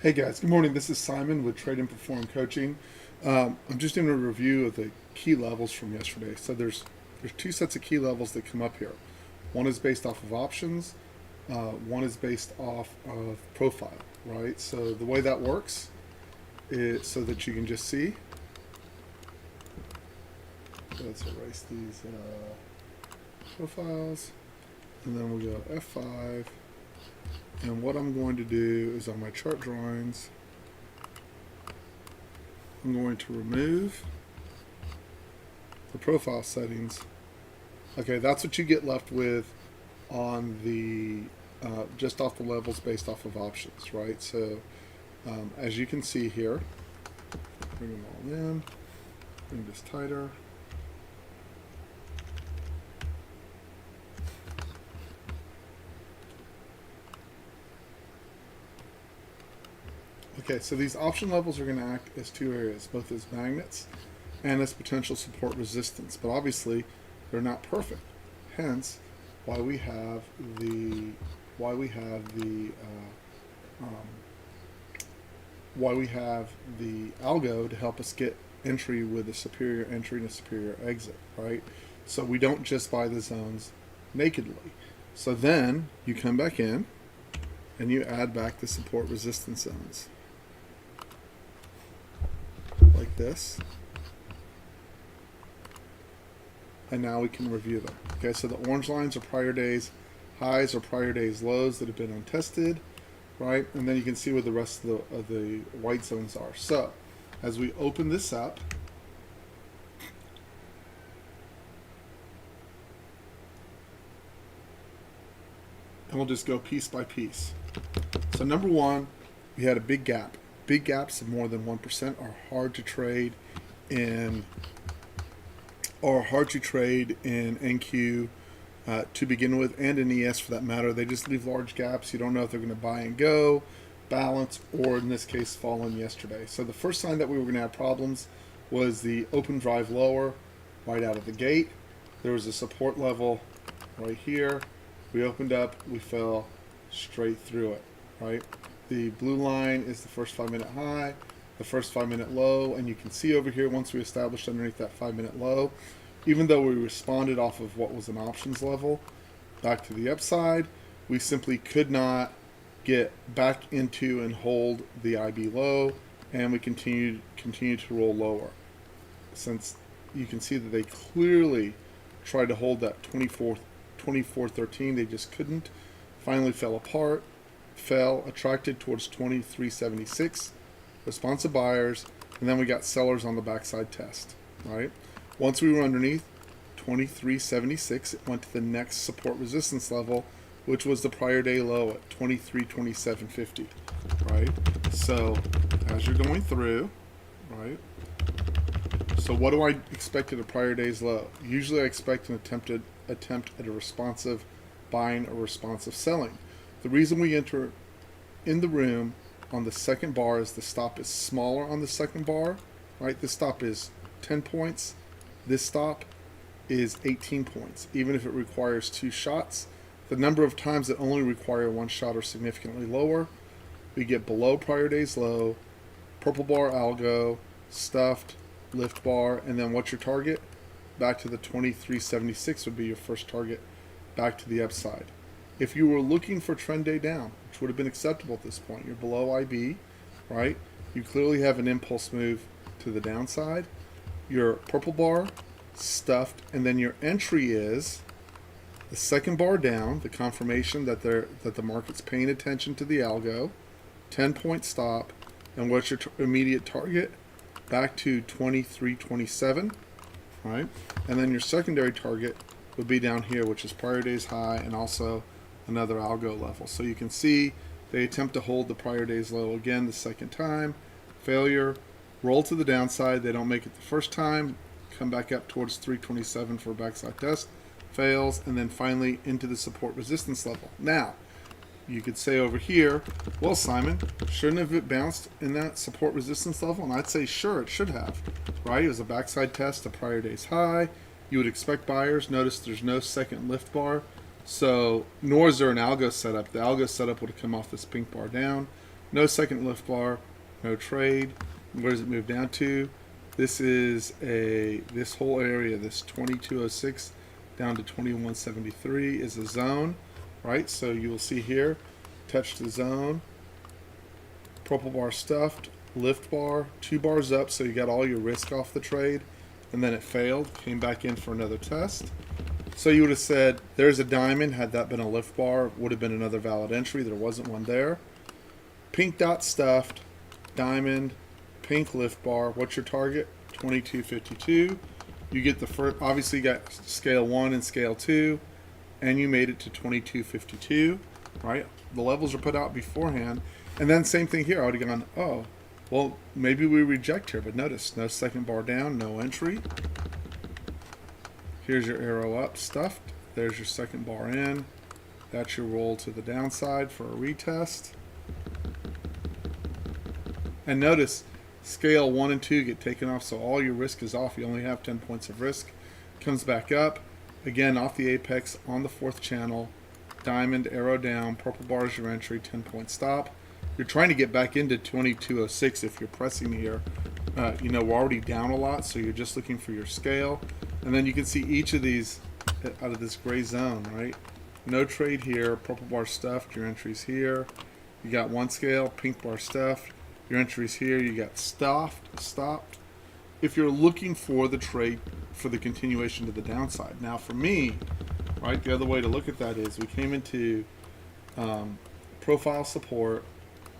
Hey guys, good morning. This is Simon with Trade and Perform Coaching. I'm just doing a review of the key levels from yesterday. So there's two sets of key levels that come up here. One is based off of options. One is based off of profile. Right. So the way that works is so that you can just see. So let's erase these profiles, and then we'll go F5. And what I'm going to do is on my chart drawings, I'm going to remove the profile settings. Okay, that's what you get left with on the just off the levels based off of options, right? So as you can see here, bring them all in, bring this tighter. Okay, so these option levels are going to act as two areas, both as magnets and as potential support resistance. But obviously, they're not perfect. Hence, why we have the why we have the why we have the algo to help us get entry with a superior entry and a superior exit, right? So we don't just buy the zones nakedly. So then you come back in and you add back the support resistance zones like this. And now we can review them. Okay, so the orange lines are prior days highs or prior days lows that have been untested, right? And then you can see where the rest of the white zones are. So as we open this up, and we'll just go piece by piece. So number one, we had a big gap. Big gaps of more than 1% are hard to trade in NQ to begin with, and in ES for that matter. They just leave large gaps. You don't know if they're going to buy and go, balance, or in this case, fall in yesterday. So the first sign that we were going to have problems was the open drive lower right out of the gate. There was a support level right here. We opened up, we fell straight through it, right? The blue line is the first 5-minute high, the first 5-minute low, and you can see over here once we established underneath that 5-minute low, even though we responded off of what was an options level back to the upside, we simply could not get back into and hold the IB low, and we continued to roll lower. Since you can see that they clearly tried to hold that 24.13, they just couldn't. Finally fell apart, fell, attracted towards 23.76, responsive buyers, and then we got sellers on the backside test, right? Once we were underneath 23.76, it went to the next support resistance level, which was the prior day low at 23.2750, right? So as you're going through, right? So what do I expect at a prior day's low? Usually I expect an attempt at a responsive buying or responsive selling. The reason we enter in the room on the second bar is the stop is smaller on the second bar, right? This stop is 10 points. This stop is 18 points. Even if it requires 2 shots, the number of times that only require 1 shot are significantly lower. We get below prior day's low, purple bar algo, stuffed, lift bar, and then what's your target? Back to the 23.76 would be your first target, back to the upside. If you were looking for trend day down, which would have been acceptable at this point, you're below IB, right? You clearly have an impulse move to the downside. Your purple bar, stuffed, and then your entry is the second bar down, the confirmation that the market's paying attention to the algo, 10-point stop, and what's your immediate target? Back to 23.27, right? And then your secondary target would be down here, which is prior day's high and also another algo level. So you can see they attempt to hold the prior day's low again the second time, failure, roll to the downside. They don't make it the first time, come back up towards 327 for a backside test, fails, and then finally into the support resistance level. Now, you could say over here, well, Simon, shouldn't have it bounced in that support resistance level? And I'd say, sure, it should have, right? It was a backside test, a prior day's high. You would expect buyers. Notice there's no second lift bar. So, nor is there an algo setup. The algo setup would have come off this pink bar down. No second lift bar, no trade. Where does it move down to? This is this whole area, this 2206 down to 2173 is a zone, right? So you will see here, touch the zone, purple bar stuffed, lift bar, 2 bars up, so you got all your risk off the trade, and then it failed, came back in for another test. So you would have said, there's a diamond. Had that been a lift bar, would have been another valid entry. There wasn't one there. Pink dot stuffed, diamond, pink lift bar. What's your target? 2252. You get the first, obviously you got scale 1 and scale 2, and you made it to 2252, right? The levels are put out beforehand. And then same thing here. I would have gone, oh, well, maybe we reject here, but notice, no second bar down, no entry. Here's your arrow up, stuffed. There's your second bar in. That's your roll to the downside for a retest. And notice, scale 1 and 2 get taken off, so all your risk is off. You only have 10 points of risk. Comes back up. Again, off the apex on the 4th channel. Diamond, arrow down, purple bar is your entry, 10-point stop. You're trying to get back into 2206 if you're pressing here. We're already down a lot, so you're just looking for your scale. And then you can see each of these out of this gray zone, right? No trade here, purple bar stuffed, your entry's here. You got 1 scale, pink bar stuffed, your entry's here. You got stopped. If you're looking for the trade for the continuation to the downside. Now for me, right, the other way to look at that is we came into profile support,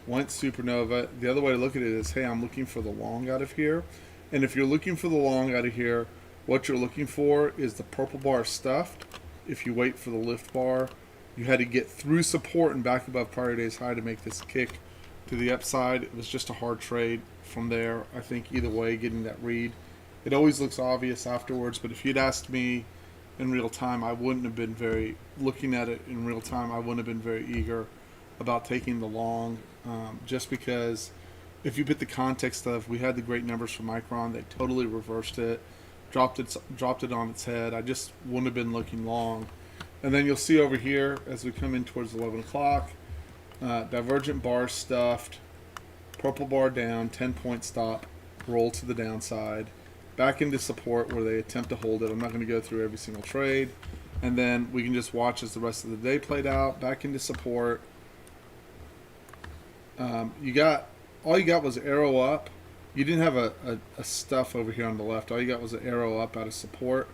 went supernova. The other way to look at it is, hey, I'm looking for the long out of here. And if you're looking for the long out of here, what you're looking for is the purple bar stuffed. If you wait for the lift bar, you had to get through support and back above prior day's high to make this kick to the upside. It was just a hard trade from there. I think either way, getting that read, it always looks obvious afterwards, but if you'd asked me in real time, I wouldn't have been looking at it in real time, I wouldn't have been very eager about taking the long, just because if you put the context of, we had the great numbers from Micron, they totally reversed it, dropped it on its head. I just wouldn't have been looking long. And then you'll see over here as we come in towards 11 o'clock, divergent bar stuffed, purple bar down, 10-point stop, roll to the downside, back into support where they attempt to hold it. I'm not going to go through every single trade. And then we can just watch as the rest of the day played out, back into support. All you got was arrow up. You didn't have a stuff over here on the left. All you got was an arrow up out of support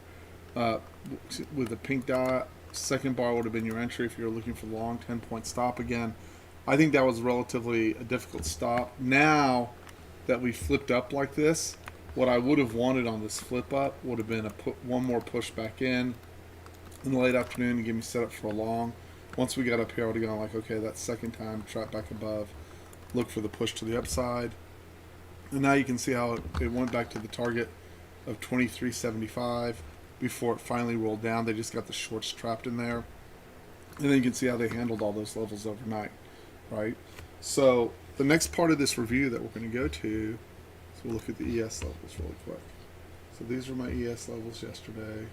with a pink dot. Second bar would have been your entry if you were looking for long, 10-point stop again. I think that was relatively a difficult stop. Now that we flipped up like this, what I would have wanted on this flip up would have been one more push back in the late afternoon to get me set up for a long. Once we got up here, I would have gone like, okay, that second time, trap back above, look for the push to the upside. And now you can see how it went back to the target of 2375 before it finally rolled down. They just got the shorts trapped in there. And then you can see how they handled all those levels overnight, right? So the next part of this review that we're going to go to is we'll look at the ES levels really quick. So these are my ES levels yesterday.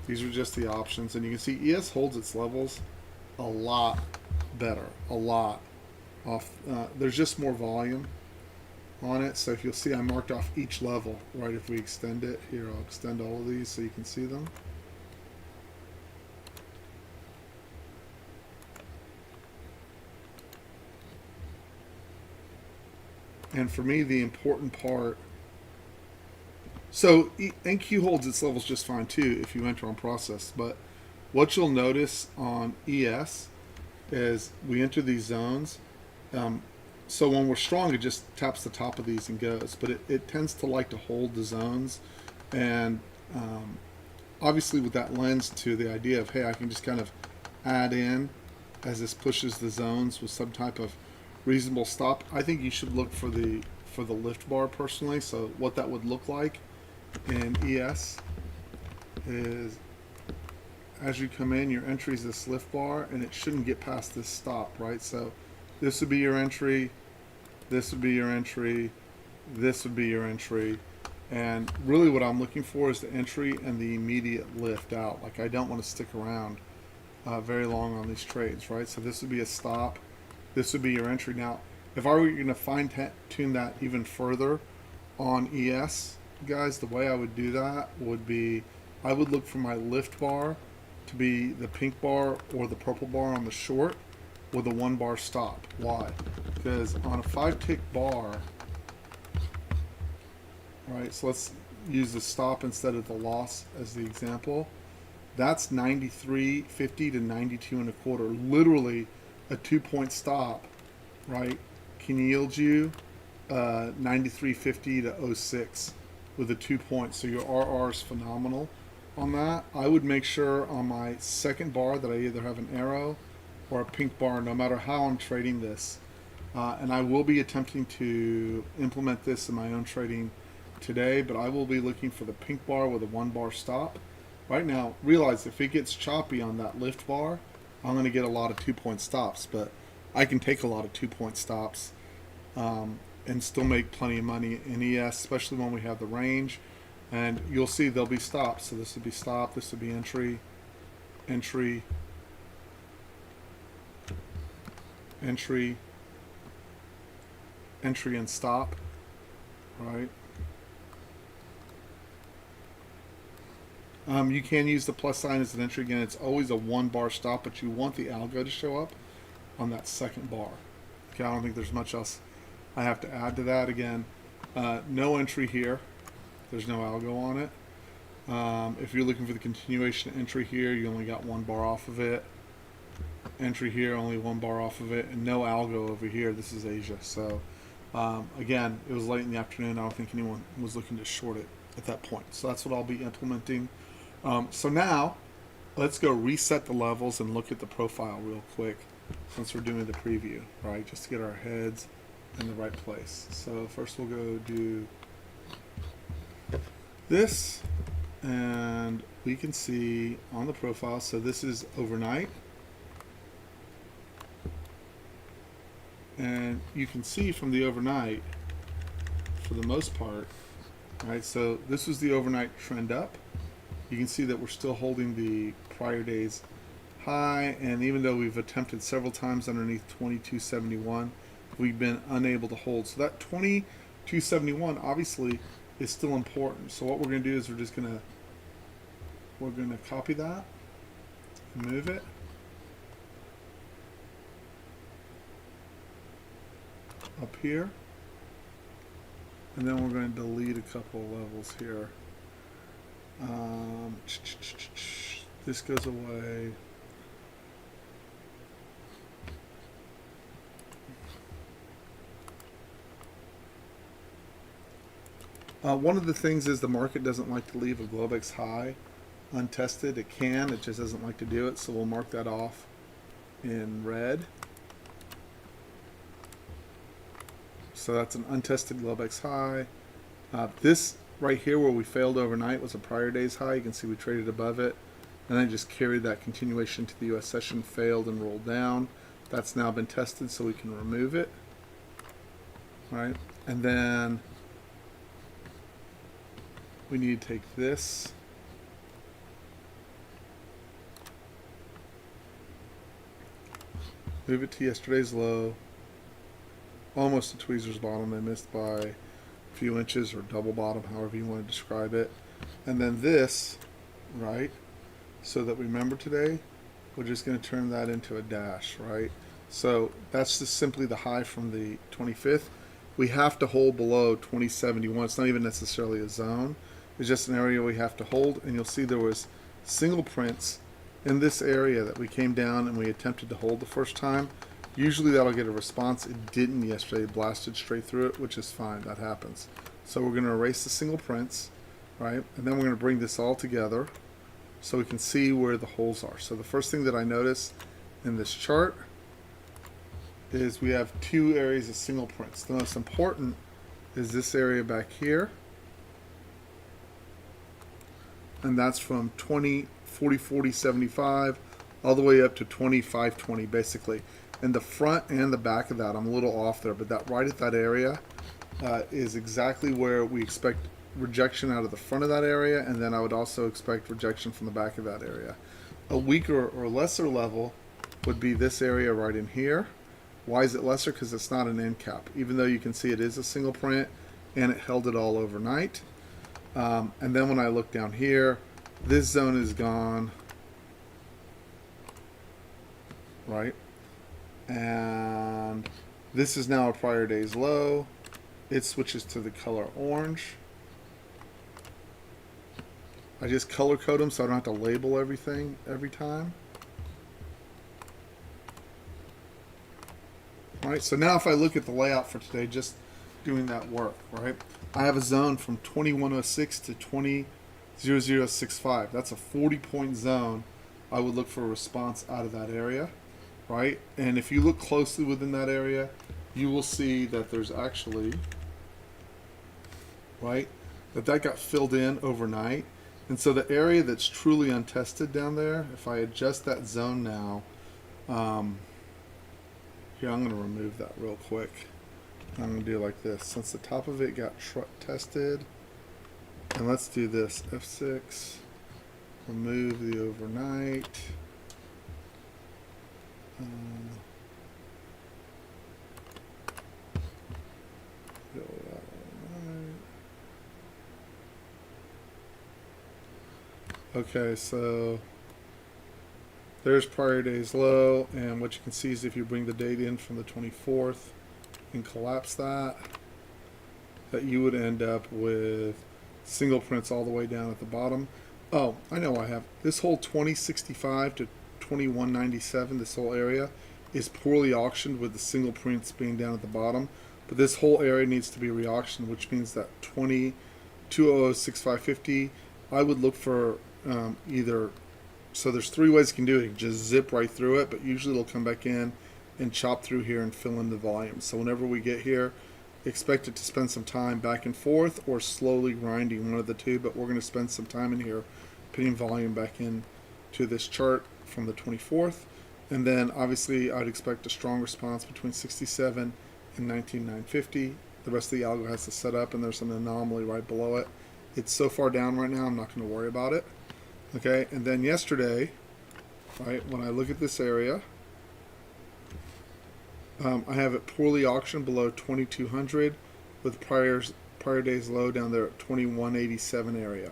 These are just the options. And you can see ES holds its levels a lot better, a lot. There's just more volume on it, so if you'll see I marked off each level, right? If we extend it here, I'll extend all of these so you can see them. And for me, the important part, so NQ holds its levels just fine too if you enter on process, but what you'll notice on ES is we enter these zones. So when we're strong, it just taps the top of these and goes. But it tends to like to hold the zones. And obviously with that lens to the idea of, hey, I can just kind of add in as this pushes the zones with some type of reasonable stop. I think you should look for the lift bar personally. So what that would look like in ES is as you come in, your entry is this lift bar, and it shouldn't get past this stop, right? So this would be your entry, this would be your entry, this would be your entry. And really what I'm looking for is the entry and the immediate lift out. Like I don't want to stick around very long on these trades, right? So this would be a stop. This would be your entry. Now, if I were going to fine tune that even further on ES, guys, the way I would do that would be I would look for my lift bar to be the pink bar or the purple bar on the short with a 1 bar stop. Why? Because on a 5 tick bar, right, so let's use the stop instead of the loss as the example. That's 93.50 to 92.25. Literally, a 2-point stop, right, can yield you 93.50 to 06 with a 2 point. So your RR is phenomenal on that. I would make sure on my second bar that I either have an arrow or a pink bar, no matter how I'm trading this. And I will be attempting to implement this in my own trading today, but I will be looking for the pink bar with a 1 bar stop. Right now, realize if it gets choppy on that lift bar, I'm going to get a lot of 2-point stops, but I can take a lot of 2-point stops and still make plenty of money in ES, especially when we have the range. And you'll see there'll be stops. So this would be stop, this would be entry, entry, entry, entry, and stop, right? You can use the plus sign as an entry. Again, it's always a 1 bar stop, but you want the algo to show up on that second bar. Okay, I don't think there's much else I have to add to that. Again, no entry here. There's no algo on it. If you're looking for the continuation entry here, you only got 1 bar off of it. Entry here, only 1 bar off of it, and no algo over here. This is Asia. So again, it was late in the afternoon. I don't think anyone was looking to short it at that point. So that's what I'll be implementing. So now let's go reset the levels and look at the profile real quick since we're doing the preview, right? Just to get our heads in the right place. So first we'll go do this, and we can see on the profile, so this is overnight. And you can see from the overnight, for the most part, right, so this was the overnight trend up. You can see that we're still holding the prior day's high, and even though we've attempted several times underneath 2271, we've been unable to hold. So that 2271 obviously is still important. So what we're going to do is we're going to copy that, move it, up here, and then we're going to delete a couple of levels here. This goes away. One of the things is the market doesn't like to leave a Globex high untested. It can, it just doesn't like to do it, so we'll mark that off in red. So that's an untested Globex high. This right here where we failed overnight was a prior day's high. You can see we traded above it and then just carried that continuation to the US session, failed and rolled down. That's now been tested, so we can remove it. All right, and then we need to take this, move it to yesterday's low, almost to tweezer's bottom. They missed by a few inches, or double bottom, however you want to describe it. And then this, right, so that we remember today, we're just going to turn that into a dash, right? So that's just simply the high from the 25th. We have to hold below 2071. It's not even necessarily a zone. It's just an area we have to hold, and you'll see there was single prints in this area that we came down and we attempted to hold the first time. Usually that'll get a response. It didn't yesterday. It blasted straight through it, which is fine. That happens. So we're going to erase the single prints, right? And then we're going to bring this all together so we can see where the holes are. So the first thing that I notice in this chart is we have two areas of single prints. The most important is this area back here, and that's from 20, 40, 40, 75 all the way up to 25, 20 basically. And the front and the back of that, I'm a little off there, but that right at that area is exactly where we expect rejection out of the front of that area, and then I would also expect rejection from the back of that area. A weaker or lesser level would be this area right in here. Why is it lesser? Because it's not an end cap, even though you can see it is a single print and it held it all overnight. And then when I look down here, this zone is gone, right? And this is now a prior day's low. It switches to the color orange. I just color code them so I don't have to label everything every time. All right, so now if I look at the layout for today, just doing that work, right? I have a zone from 2106 to 200065. That's a 40-point zone. I would look for a response out of that area, right? And if you look closely within that area, you will see that there's actually, right, that got filled in overnight. And so the area that's truly untested down there, if I adjust that zone now, here, I'm going to remove that real quick. I'm going to do it like this. Since the top of it got tested, and let's do this, F6, remove the overnight. Okay, so there's prior day's low, and what you can see is if you bring the date in from the 24th and collapse that you would end up with single prints all the way down at the bottom. Oh, I know I have. This whole 2065 to 2197, this whole area, is poorly auctioned with the single prints being down at the bottom. But this whole area needs to be re-auctioned, which means that 206550, I would look for either, so there's three ways you can do it. You can just zip right through it, but usually it'll come back in and chop through here and fill in the volume. So whenever we get here, expect it to spend some time back and forth or slowly grinding, one of the two, but we're going to spend some time in here putting volume back in to this chart from the 24th. And then obviously I'd expect a strong response between 67 and 19950. The rest of the algo has to set up, and there's an anomaly right below it. It's so far down right now, I'm not going to worry about it. Okay, and then yesterday, right, when I look at this area, I have it poorly auctioned below 2200 with prior day's low down there at 2187 area,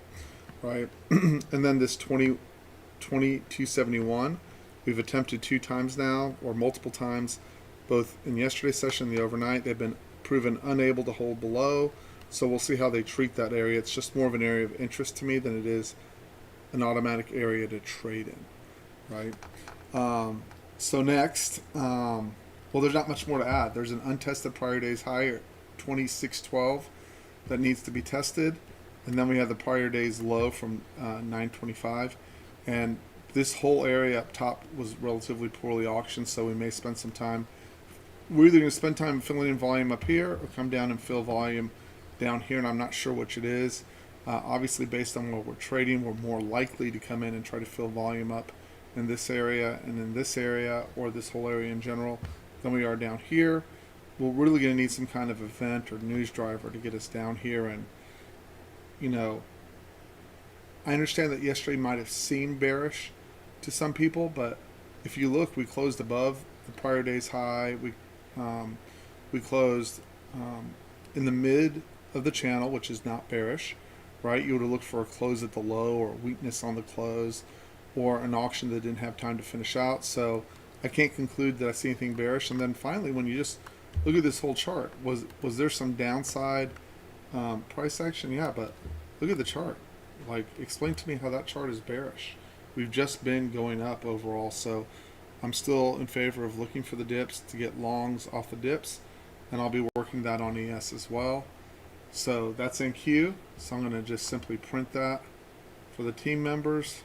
right? And then this 2271, we've attempted 2 times now, or multiple times, both in yesterday's session and the overnight. They've been proven unable to hold below, so we'll see how they treat that area. It's just more of an area of interest to me than it is an automatic area to trade in, right? So next, well, there's not much more to add. There's an untested prior day's high at 2612 that needs to be tested, and then we have the prior day's low from 925, and this whole area up top was relatively poorly auctioned, so we may spend some time. We're either going to spend time filling in volume up here or come down and fill volume down here, and I'm not sure which it is. Obviously, based on what we're trading, we're more likely to come in and try to fill volume up in this area and in this area, or this whole area in general, than we are down here. We're really going to need some kind of event or news driver to get us down here. And, you know, I understand that yesterday might have seemed bearish to some people, but if you look, we closed above the prior day's high. We closed in the mid of the channel, which is not bearish, right? You would have looked for a close at the low or weakness on the close or an auction that didn't have time to finish out. So I can't conclude that I see anything bearish. And then finally, when you just look at this whole chart, was there some downside price action? Yeah, but look at the chart. Like, explain to me how that chart is bearish. We've just been going up overall, so I'm still in favor of looking for the dips to get longs off the dips, and I'll be working that on ES as well. So that's NQ, so I'm going to just simply print that for the team members,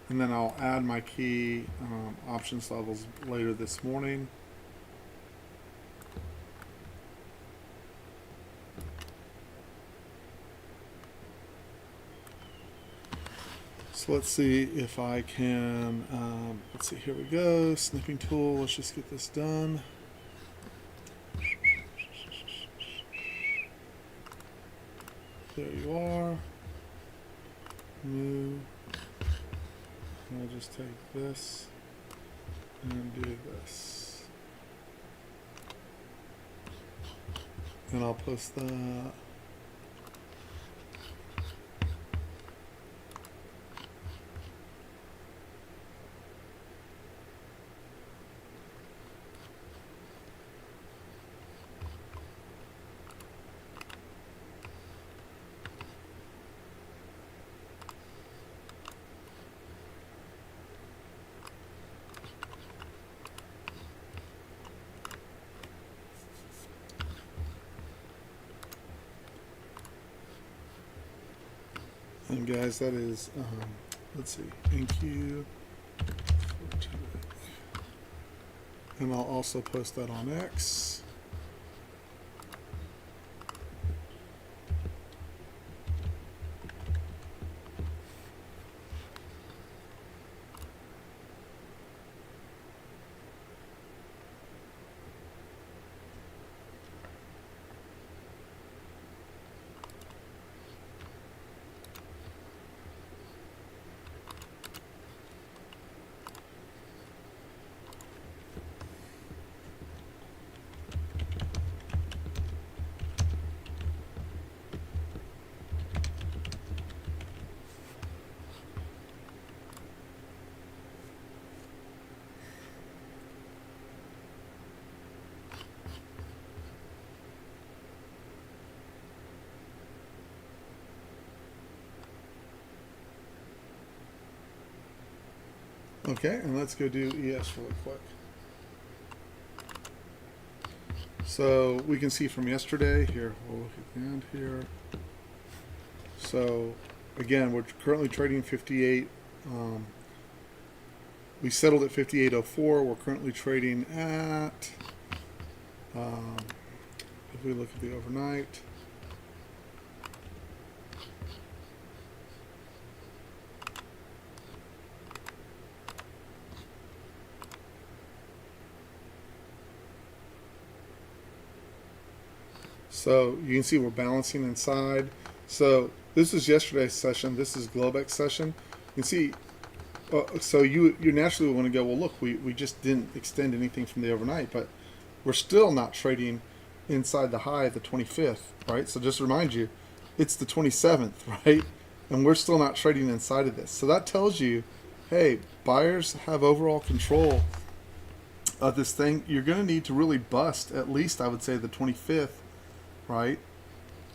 and then I'll add my key options levels later this morning. So let's see if I can, let's see, here we go, snipping tool, let's just get this done. There you are. Move. I'll just take this and do this. And I'll post that. And guys, that is, let's see, NQ. And I'll also post that on X. Okay, and let's go do ES really quick. So we can see from yesterday here, we'll hit the end here. So again, we're currently trading 58. We settled at 58.04. We're currently trading at, if we look at the overnight, so you can see we're balancing inside. So this is yesterday's session. This is Globex session. You can see, so you naturally want to go, well, look, we just didn't extend anything from the overnight, but we're still not trading inside the high of the 25th, right? So just to remind you, it's the 27th, right? And we're still not trading inside of this. So that tells you, hey, buyers have overall control of this thing. You're going to need to really bust at least, I would say, the 25th, right?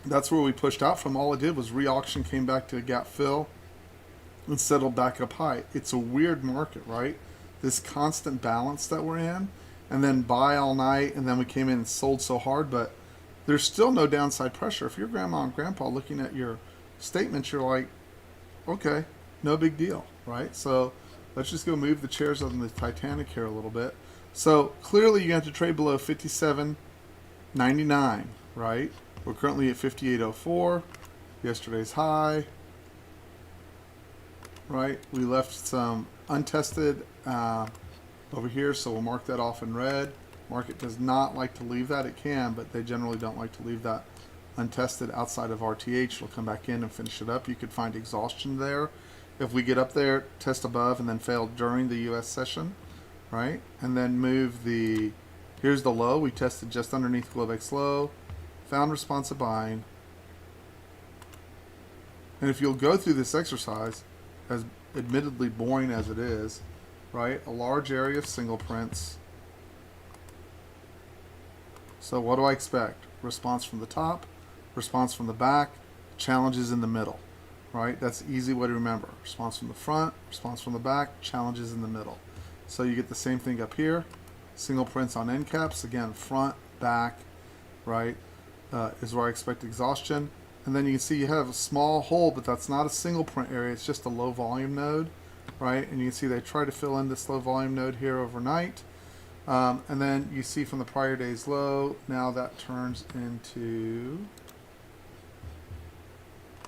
That's where we pushed out from. All it did was re-auction, came back to a gap fill, and settled back up high. It's a weird market, right? This constant balance that we're in, and then buy all night, and then we came in and sold so hard, but there's still no downside pressure. If you're grandma and grandpa looking at your statements, you're like, okay, no big deal, right? So let's just go move the chairs on the Titanic here a little bit. So clearly you have to trade below 57.99, right? We're currently at 58.04, yesterday's high, right? We left some untested over here, so we'll mark that off in red. Market does not like to leave that. It can, but they generally don't like to leave that untested outside of RTH. It'll come back in and finish it up. You could find exhaustion there. If we get up there, test above, and then fail during the US session, right? And then move the, here's the low. We tested just underneath Globex low, found responsive buying. And if you'll go through this exercise, as admittedly boring as it is, right? A large area of single prints. So what do I expect? Response from the top, response from the back, challenges in the middle, right? That's the easy way to remember. Response from the front, response from the back, challenges in the middle. So you get the same thing up here. Single prints on end caps, again, front, back, right, is where I expect exhaustion. And then you can see you have a small hole, but that's not a single print area. It's just a low volume node, right? And you can see they try to fill in this low volume node here overnight. And then you see from the prior day's low, now that turns into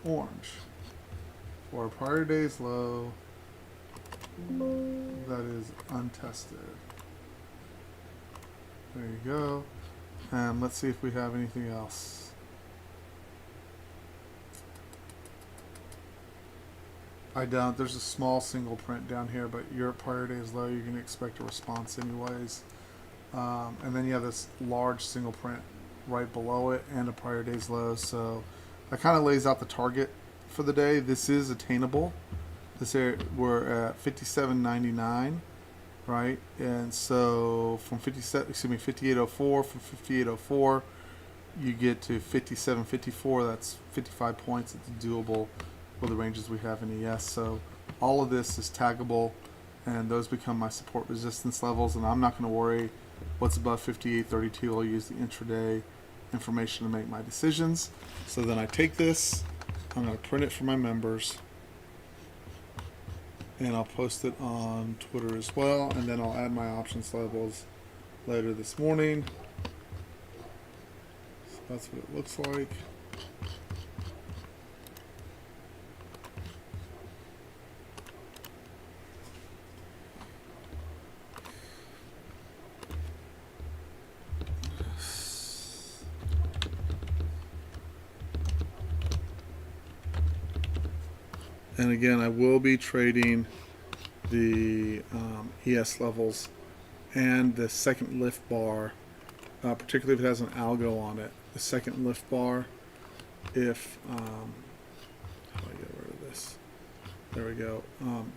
orange. For a prior day's low, that is untested. There you go. And let's see if we have anything else. I don't. There's a small single print down here, but you're at prior days low. You're going to expect a response anyways. And then you have this large single print right below it and a prior days low. So that kind of lays out the target for the day. This is attainable. This area, we're at 57.99, right? And so from 5804, from 5804, you get to 57.54. That's 55 points. It's doable for the ranges we have in ES. So all of this is taggable, and those become my support resistance levels. And I'm not going to worry what's above 58.32. I'll use the intraday information to make my decisions. So then I take this, I'm going to print it for my members, and I'll post it on Twitter as well, and then I'll add my options levels later this morning. So that's what it looks like. And again, I will be trading the ES levels and the second lift bar, particularly if it has an algo on it. The second lift bar, if how do I get rid of this? There we go.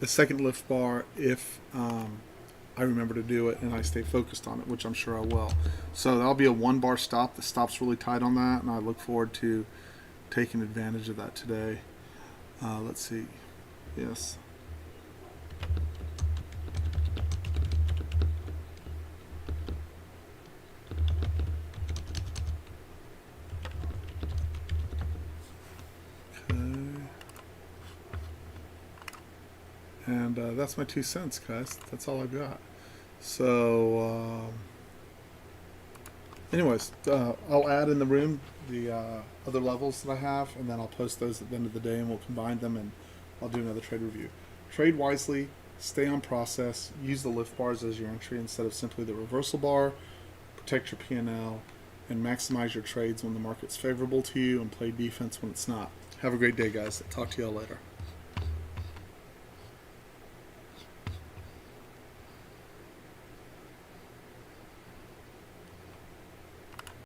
The second lift bar, if I remember to do it and I stay focused on it, which I'm sure I will. So that'll be a 1 bar stop. The stop's really tight on that, and I look forward to taking advantage of that today. Let's see. Yes. Okay. And that's my 2 cents, guys. That's all I got. So, anyways, I'll add in the room the other levels that I have, and then I'll post those at the end of the day, and we'll combine them, and I'll do another trade review. Trade wisely, stay on process, use the lift bars as your entry instead of simply the reversal bar, protect your P&L, and maximize your trades when the market's favorable to you, and play defense when it's not. Have a great day, guys. Talk to you all later.